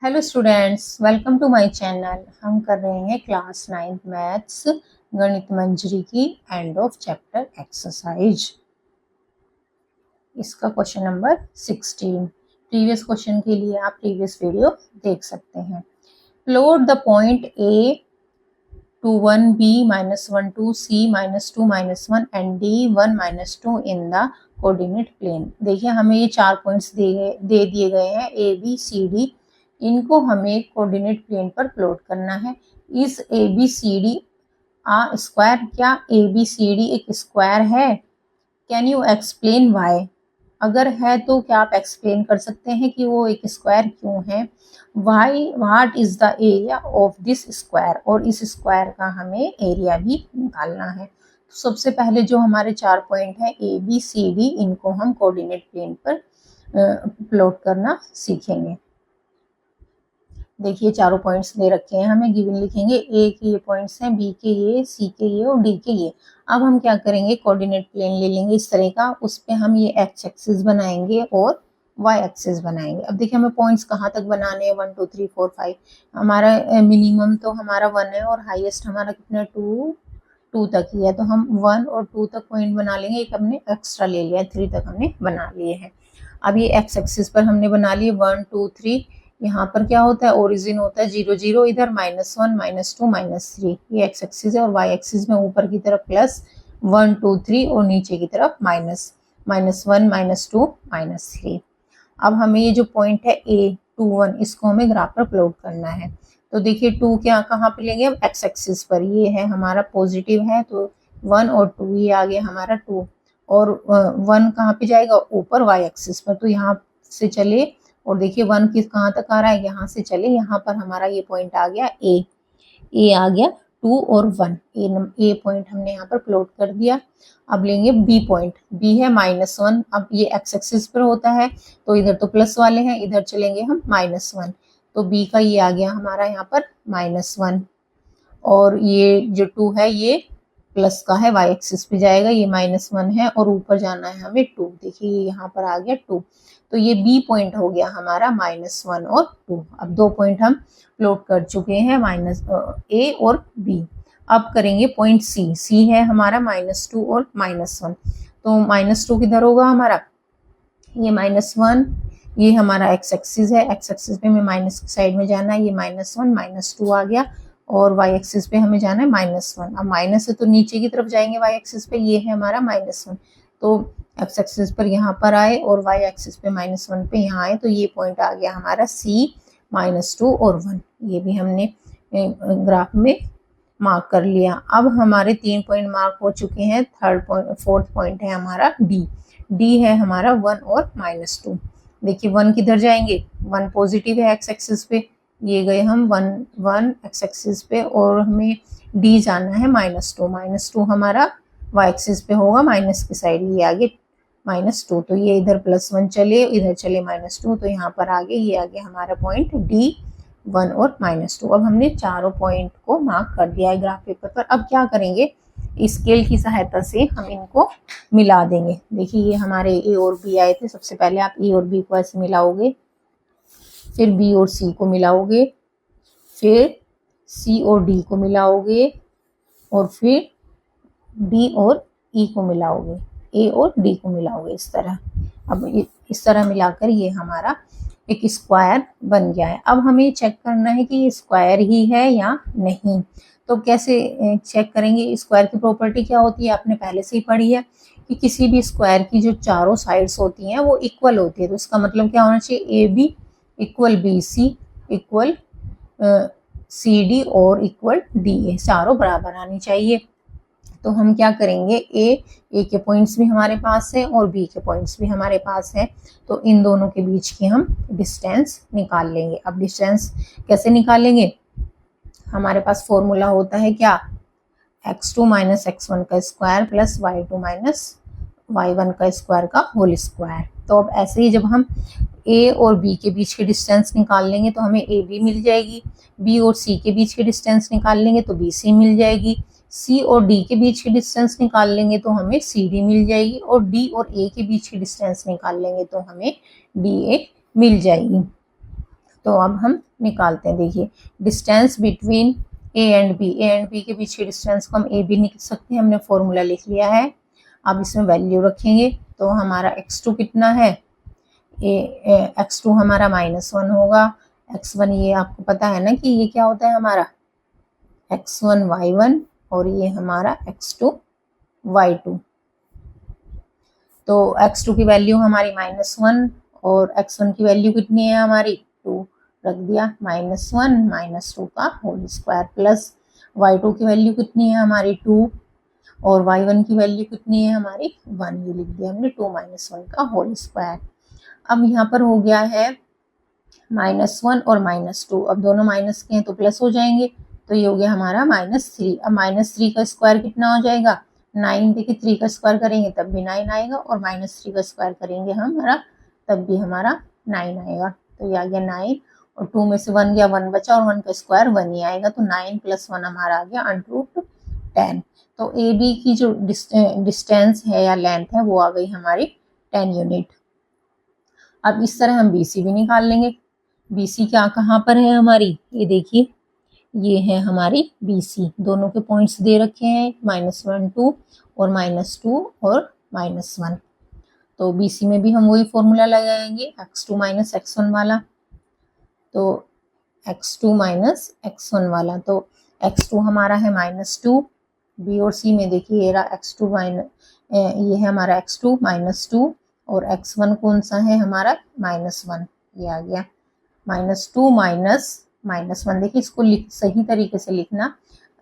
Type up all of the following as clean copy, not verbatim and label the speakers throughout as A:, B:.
A: Hello students, welcome to my channel. हम कर रहे हैं क्लास 9 मैथ्स गणित मंजरी की एंड ऑफ चैप्टर एक्सरसाइज। इसका क्वेश्चन नंबर 16। प्रीवियस क्वेश्चन के लिए आप प्रीवियस वीडियो देख सकते हैं। Plot the point A to 1 b minus 1 to c minus 2 minus 1 and d 1 minus 2 in the coordinate plane. देखिए हमें ये 4 पॉइंट्स दे दिए गए हैं ए बी सी डी। इनको हमें कोऑर्डिनेट प्लेन पर प्लॉट करना है। इस A B C D square, क्या ए बी सी डी एक स्क्वायर है? Can you explain why? अगर है तो क्या आप एक्सप्लेन कर सकते हैं कि वो एक स्क्वायर क्यों है? Why what is the area of this square? और इस स्क्वायर का हमें एरिया भी निकालना है। तो सबसे पहले जो हमारे 4 पॉइंट है ए बी सी डी, इनको हम कोऑर्डिनेट प्लेन पर प्लॉट करना सीखेंगे। देखिए चारों पॉइंट्स दे रखे हैं, हमें गिवन लिखेंगे। ए के ये पॉइंट्स हैं, बी के ये, सी के ये और डी के ये। अब हम क्या करेंगे, कोऑर्डिनेट प्लेन ले लेंगे इस तरह का, उस पे हम ये एक्स एक्सिस बनाएंगे और वाई एक्सिस बनाएंगे। अब देखिए हमें पॉइंट्स कहाँ तक बनाने हैं, 1 2 3 4 5। हमारा मिनिमम तो हमारा 1 है और हाईएस्ट हमारा कितना 2 तक ही है। तो हम 1 और 2 तक पॉइंट बना लेंगे। एक हमने एक्स्ट्रा ले लिया है, 3 तक हमने बना लिए हैं। अब ये एक्स एक्सिस पर हमने बना लिए 1 2 3। यहाँ पर क्या होता है, ओरिजिन होता है 0 0, इधर -1 -2 -3। ये एक्स एक्सिस है और वाई एक्सिस में ऊपर की तरफ +1 2 3 और नीचे की तरफ -1 -2 -3। अब हमें ये जो पॉइंट है A 2 1, इसको हमें ग्राफ पर प्लॉट करना है। तो देखिए 2 क्या कहाँ पे लेंगे, अब एक्स एक्सिस पर। ये है हमारा पॉजिटिव है तो 1 और 2, ये आ गया हमारा 2। और 1 कहाँ पे जाएगा, ऊपर वाई एक्सिस पर। तो यहाँ से चले और देखिए 1 किस कहाँ तक आ रहा है, यहाँ से चले, यहाँ पर हमारा ये पॉइंट आ गया ए आ गया 2 और 1। ए पॉइंट हमने यहाँ पर प्लॉट कर दिया। अब लेंगे बी पॉइंट, बी है -1। अब ये एक्स एक्सिस पर होता है तो इधर तो प्लस वाले हैं, इधर चलेंगे हम -1। तो बी का ये आ गया हमारा यहाँ पर -1 और ये जो 2 है ये प्लस का है, वाई एक्सिस पे जाएगा, ये -1 है और ऊपर जाना है हमें 2। देखिए यहाँ पर आ गया 2। तो ये बी पॉइंट हो गया हमारा -1 और 2। अब 2 पॉइंट हम प्लॉट कर चुके हैं, ए और बी। अब करेंगे पॉइंट सी। सी है हमारा -2 और -1। तो -2 किधर होगा हमारा, ये -1, ये हमारा एक्स एक्सिस है, एक्स एक्सिस पे हमें माइनस की साइड में जाना है, ये -1 -2 आ गया और वाई एक्सिस पे हमें जाना है -1। अब माइनस है तो नीचे की तरफ जाएंगे वाई एक्सिस पे, ये है हमारा -1। तो एक्स एक्सिस पर यहाँ पर आए और वाई एक्सिस पे -1 पे यहाँ आए, तो ये पॉइंट आ गया हमारा सी -2 और 1। ये भी हमने ग्राफ में मार्क कर लिया। अब हमारे 3 पॉइंट मार्क हो चुके हैं। फोर्थ पॉइंट है हमारा डी। डी है हमारा 1 और -2। देखिए 1 किधर जाएंगे, 1 पॉजिटिव है एक्स एक्सिस पे, ये गए हम 1 एक्स एक्सिस पे और हमें डी जाना है -2 हमारा वाई एक्सिस पे होगा, माइनस की साइड, ये आगे -2। तो ये इधर +1 चले, इधर चले -2, तो यहाँ पर आगे ये आ गया हमारा पॉइंट डी 1 और -2। अब हमने चारों पॉइंट को मार्क कर दिया है ग्राफ पेपर पर। अब क्या करेंगे, स्केल की सहायता से हम इनको मिला देंगे। देखिए ये हमारे ए और बी आए थे, सबसे पहले आप ए और बी को ऐसे मिलाओगे, फिर बी और सी को मिलाओगे, फिर सी और डी को मिलाओगे और फिर डी और ई को मिलाओगे, ए और डी को मिलाओगे, इस तरह। अब इस तरह मिलाकर ये हमारा एक स्क्वायर बन गया है। अब हमें चेक करना है कि ये स्क्वायर ही है या नहीं। तो कैसे चेक करेंगे, स्क्वायर की प्रॉपर्टी क्या होती है, आपने पहले से ही पढ़ी है कि किसी भी स्क्वायर की जो चारों साइड्स होती हैं वो इक्वल होती है। तो इसका मतलब क्या होना चाहिए, A B equal B C equal C D और इक्वल डी ए, चारों बराबर आनी चाहिए। तो हम क्या करेंगे, ए के पॉइंट्स भी हमारे पास है और बी के पॉइंट्स भी हमारे पास है, तो इन दोनों के बीच की हम डिस्टेंस निकाल लेंगे। अब डिस्टेंस कैसे निकालेंगे, हमारे पास फॉर्मूला होता है क्या, x2 - x1 का स्क्वायर प्लस y2 - y1 का स्क्वायर का होल स्क्वायर। तो अब ऐसे ही जब हम ए और बी के बीच की डिस्टेंस निकाल लेंगे तो हमें ए बी मिल जाएगी, बी और सी के बीच की डिस्टेंस निकाल लेंगे तो बी सी मिल जाएगी, सी और डी के बीच की डिस्टेंस निकाल लेंगे तो हमें सी डी मिल जाएगी और डी और ए के बीच की डिस्टेंस निकाल लेंगे तो हमें डी ए मिल जाएगी। तो अब हम निकालते हैं। देखिए distance between A and B के बीच की डिस्टेंस को हम ए बी लिख सकते हैं। हमने फॉर्मूला लिख लिया है। अब इसमें वैल्यू रखेंगे तो हमारा x2 कितना है, x2 हमारा -1 होगा। x1 ये आपको पता है ना कि ये क्या होता है हमारा x1 y1 और ये हमारा x2 y2। तो x2 की वैल्यू हमारी -1 और x1 की वैल्यू कितनी है हमारी 2 रख दिया, -1 -2 का होल स्क्वायर प्लस y2 की वैल्यू कितनी है हमारी 2 और y1 की वैल्यू कितनी है हमारी 1, ये लिख दिया हमने 2 -1 का होल स्क्वायर। अब यहाँ पर हो गया है -1 और -2, अब दोनों माइनस के हैं तो प्लस हो जाएंगे, तो ये हो गया हमारा -3। अब -3 का स्क्वायर कितना हो जाएगा 9। देखिए 3 का स्क्वायर करेंगे तब भी 9 आएगा और -3 का स्क्वायर करेंगे हमारा तब भी हमारा 9 आएगा। तो ये आ गया 9 और 2 में से 1 गया, 1 बचा और 1 का स्क्वायर 1 ही आएगा, तो 9 + 1 हमारा आ गया √10। तो ए बी की जो डिस्टेंस है या लेंथ है वो आ गई हमारी 10 यूनिट। अब इस तरह हम बी सी भी निकाल लेंगे। बी सी क्या कहाँ पर है हमारी, ये देखिए ये है हमारी बी सी, दोनों के पॉइंट्स दे रखे हैं -1 2 और -2 और -1। तो बी सी में भी हम वही फॉर्मूला लगाएंगे x2 - x1 वाला। तो x2 - x1 वाला, तो x2 हमारा है -2, बी और सी में देखिए ये रहा x2 ये है हमारा x2 -2 और x1 कौन सा है हमारा -1, ये आ गया -2 -1। देखिए इसको सही तरीके से लिखना।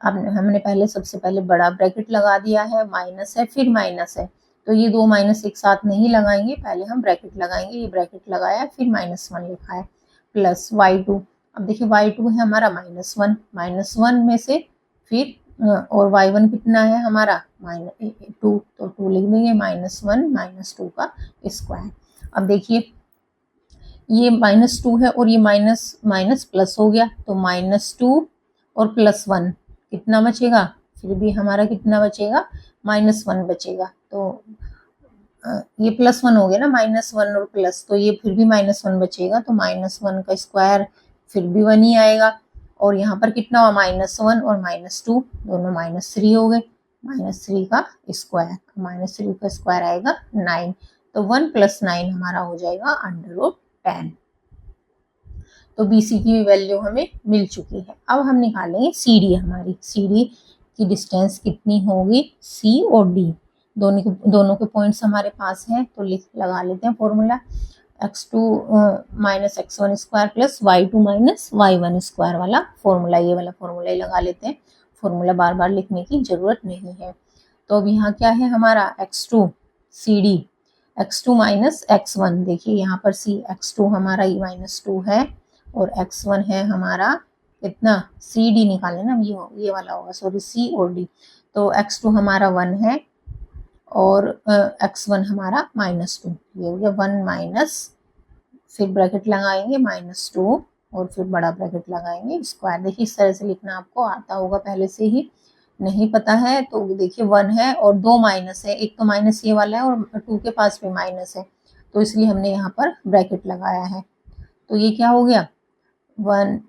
A: अब हमने पहले सबसे पहले बड़ा ब्रैकेट लगा दिया है, माइनस है फिर माइनस है, तो ये दो माइनस एक साथ नहीं लगाएंगे, पहले हम ब्रैकेट लगाएंगे। ये ब्रैकेट लगाया फिर -1 लिखा है प्लस y2। अब देखिए y2 है हमारा -1 में से फिर और y1 कितना है हमारा -2, तो 2 लिख देंगे -1 -2 का स्क्वायर। अब देखिए ये -2 है और ये माइनस प्लस हो गया, तो -2 और +1 कितना बचेगा, फिर भी हमारा कितना बचेगा -1 बचेगा। तो ये +1 हो गया ना, -1 और प्लस, तो ये फिर भी -1 बचेगा, तो -1 का स्क्वायर फिर भी 1 ही आएगा। और यहाँ पर कितना हुआ -1 और -2 दोनों -3 हो गए, -3 का स्क्वायर, -3 का स्क्वायर आएगा 9, तो 1 + 9 हमारा हो जाएगा √10। तो बी सी की वैल्यू हमें मिल चुकी है। अब हम निकालेंगे सी डी। हमारी सी डी की डिस्टेंस कितनी होगी, सी और डी दोनों के पॉइंट्स हमारे पास हैं, तो लगा लेते हैं formula x2 - x1 square plus y2 - y1 square वाला फॉर्मूला, ये वाला फॉर्मूला ही लगा लेते हैं। फॉर्मूला बार बार लिखने की जरूरत नहीं है। तो अब यहाँ क्या है हमारा x2 C D, x2 - x1, देखिए यहाँ पर x2 हमारा -2 है और x1 है हमारा कितना, सी डी निकाले ना, ये वाला होगा, सॉरी सी और डी। तो x2 हमारा 1 है और x1 हमारा -2, ये हो गया 1 माइनस, फिर ब्रैकेट लगाएंगे -2 और फिर बड़ा ब्रैकेट लगाएंगे स्क्वायर। देखिए इस तरह से लिखना आपको आता होगा पहले से ही, नहीं पता है तो देखिए 1 है और 2 माइनस है, एक तो माइनस ये वाला है और 2 के पास भी माइनस है, तो इसलिए हमने यहाँ पर ब्रैकेट लगाया है। तो ये क्या हो गया 1,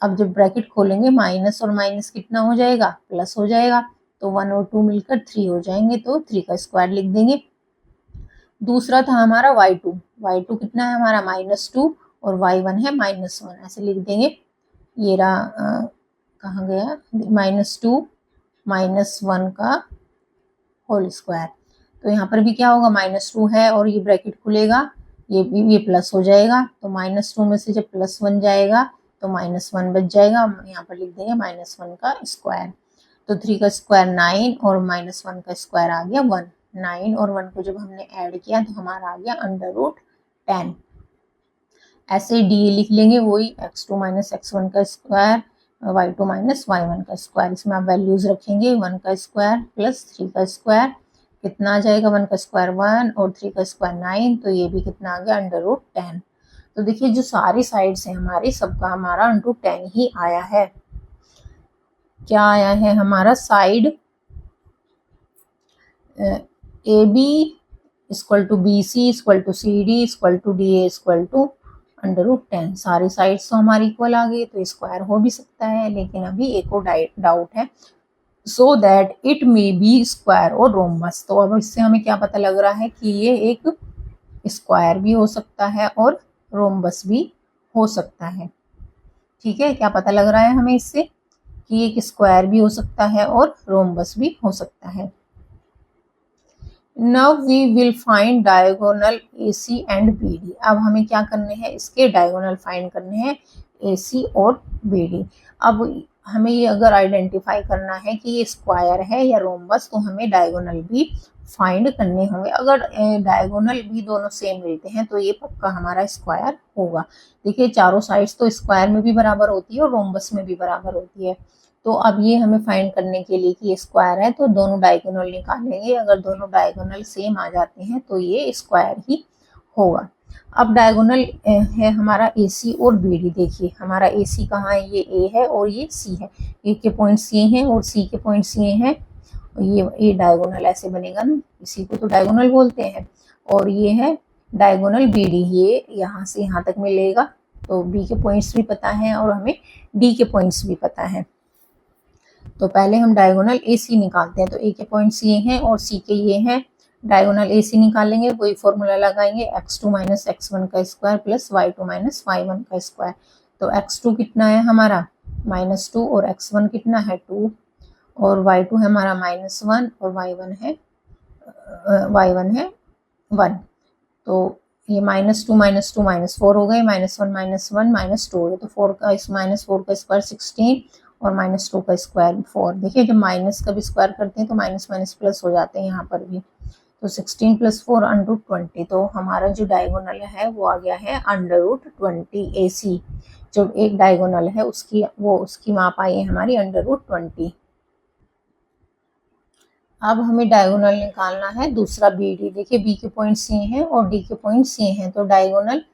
A: अब जब ब्रैकेट खोलेंगे माइनस और माइनस कितना हो जाएगा, प्लस हो जाएगा, तो 1 और 2 मिलकर 3 हो जाएंगे, तो 3 का स्क्वायर लिख देंगे। दूसरा था हमारा y2 कितना है हमारा -2 और y1 है -1, ऐसे लिख देंगे। ये रहा कहाँ गया, -2 -1 का होल स्क्वायर। तो यहाँ पर भी क्या होगा -2 है और ये ब्रैकेट खुलेगा, ये प्लस हो जाएगा, तो -2 में से जब +1 जाएगा तो -1 बच जाएगा, यहाँ पर लिख देंगे -1 का स्क्वायर। तो 3 का स्क्वायर 9 और -1 का स्क्वायर आ गया 1। 9 और 1 को जब हमने ऐड किया तो हमारा आ गया √10। ऐसे डी लिख लेंगे, वही x2 - x1 का स्क्वायर, y2 - y1 का स्क्वायर। इसमें आप वैल्यूज रखेंगे, 1 का स्क्वायर प्लस 3 का स्क्वायर कितना आ जाएगा, 1 का स्क्वायर 1 और 3 का स्क्वायर 9, तो ये भी कितना आ गया √10। तो देखिए जो सारी साइड्स हैं हमारी, सबका हमारा √10 ही आया है। क्या आया है हमारा, side A B = BC = CD = DA = √10। सारी साइड्स तो हमारी इक्वल आ गई, तो स्क्वायर हो भी सकता है, लेकिन अभी एक और डाउट है, so that it may be square और रोमबस। तो अब इससे हमें क्या पता लग रहा है कि ये एक स्क्वायर भी हो सकता है और रोमबस भी हो सकता है। ठीक है, क्या पता लग रहा है हमें इससे कि एक स्क्वायर भी हो सकता है और रोमबस भी हो सकता है। Now we will find diagonal AC and BD। अब हमें क्या करने हैं, इसके डायगोनल फाइंड करने हैं, AC और BD। अब हमें ये अगर आइडेंटिफाई करना है कि ये स्क्वायर है या रोमबस, तो हमें डायगोनल भी फाइंड करने होंगे। अगर डायगोनल भी दोनों सेम मिलते हैं तो ये पक्का हमारा स्क्वायर होगा। देखिए चारों साइड्स तो स्क्वायर में भी बराबर होती है और रोमबस में भी बराबर होती है। तो अब ये हमें फाइंड करने के लिए कि ये स्क्वायर है, तो दोनों डायगोनल निकालेंगे। अगर दोनों डायगोनल सेम आ जाते हैं तो ये स्क्वायर ही होगा। अब डायगोनल है हमारा AC और BD। देखिए हमारा AC कहाँ है, ये A है और ये C है। A के पॉइंट्स ये हैं और C के पॉइंट्स ये हैं। ये डायगोनल ऐसे बनेगा ना, इसी को तो डायगोनल बोलते हैं। और ये है डायगोनल BD, ये यहाँ से यहाँ तक मिलेगा। तो B के पॉइंट्स भी पता है और हमें D के पॉइंट्स भी पता है। तो पहले हम डायगोनल AC निकालते हैं। तो A के पॉइंट्स ये हैं और C के ये हैं। डायगोनल AC निकालेंगे, वही फॉर्मूला लगाएंगे, x2 माइनस x1 का square plus y2 minus y1 का स्क्वायर। तो x2 कितना है हमारा -2 और x1 कितना है 2 और y2 है हमारा -1 और y1 है 1। तो ये -2 -4 हो गए, -1 -1 -2, तो 4 का -4 का स्क्वायर 16 और -2 का स्क्वायर 4। देखिए जब माइनस का भी स्क्वायर करते हैं तो माइनस माइनस प्लस हो जाते हैं यहाँ पर भी। तो 16 + 4 √20। तो हमारा जो डायगोनल है वो आ गया है √20 AC। जो एक डायगोनल है उसकी माप आई है हमारी √20। अब हमें डायगोनल निकालना है दूसरा BD। देखिए B के पॉइंट्स ये हैं और D के पॉइंट्स ये हैं। तो डायगोनल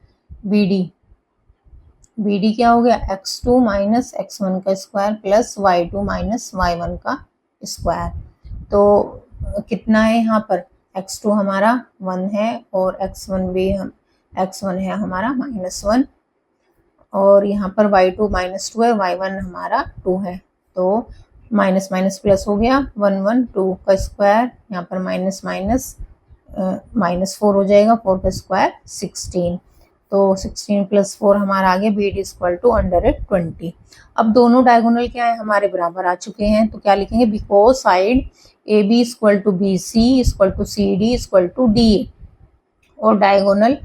A: BD क्या हो गया, x2 माइनस x1 का square plus y2 minus y1 का स्क्वायर। तो कितना है यहाँ पर, x2 हमारा 1 है और x1 है हमारा -1 और यहाँ पर y2 -2 है, y1 हमारा 2 है। तो माइनस माइनस प्लस हो गया, 1 1 2 का स्क्वायर, यहाँ पर -4 हो जाएगा, 4 का स्क्वायर 16। तो 16 + 4 हमारा आ गया BD = √20। अब दोनों डायगोनल क्या है हमारे बराबर आ चुके हैं। तो क्या लिखेंगे, because side AB = BC = CD = DA और diagonal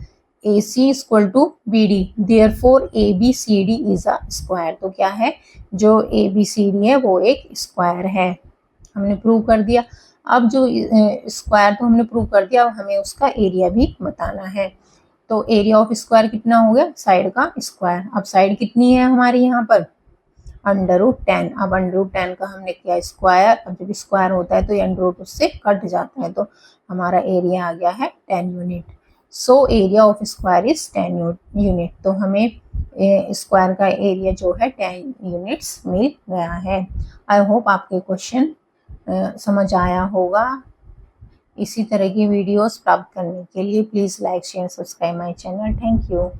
A: AC = BD, therefore ABCD is a square. तो क्या है, जो ABCD है वो एक स्क्वायर है। हमने प्रूव कर दिया। अब जो स्क्वायर तो हमने प्रूव कर दिया, अब हमें उसका एरिया भी बताना है। तो एरिया ऑफ स्क्वायर कितना हो गया, साइड का स्क्वायर। अब साइड कितनी है हमारी यहाँ पर √10। अब √10 का हमने किया स्क्वायर। अब जब स्क्वायर होता है तो ये √ उससे कट जाता है, तो हमारा एरिया आ गया है 10 unit. So area of square is 10 unit. तो हमें स्क्वायर का एरिया जो है 10 यूनिट्स मिल गया है। आई होप आपके क्वेश्चन समझ आया होगा। इसी तरह की वीडियोस प्राप्त करने के लिए please like share subscribe my channel. Thank you.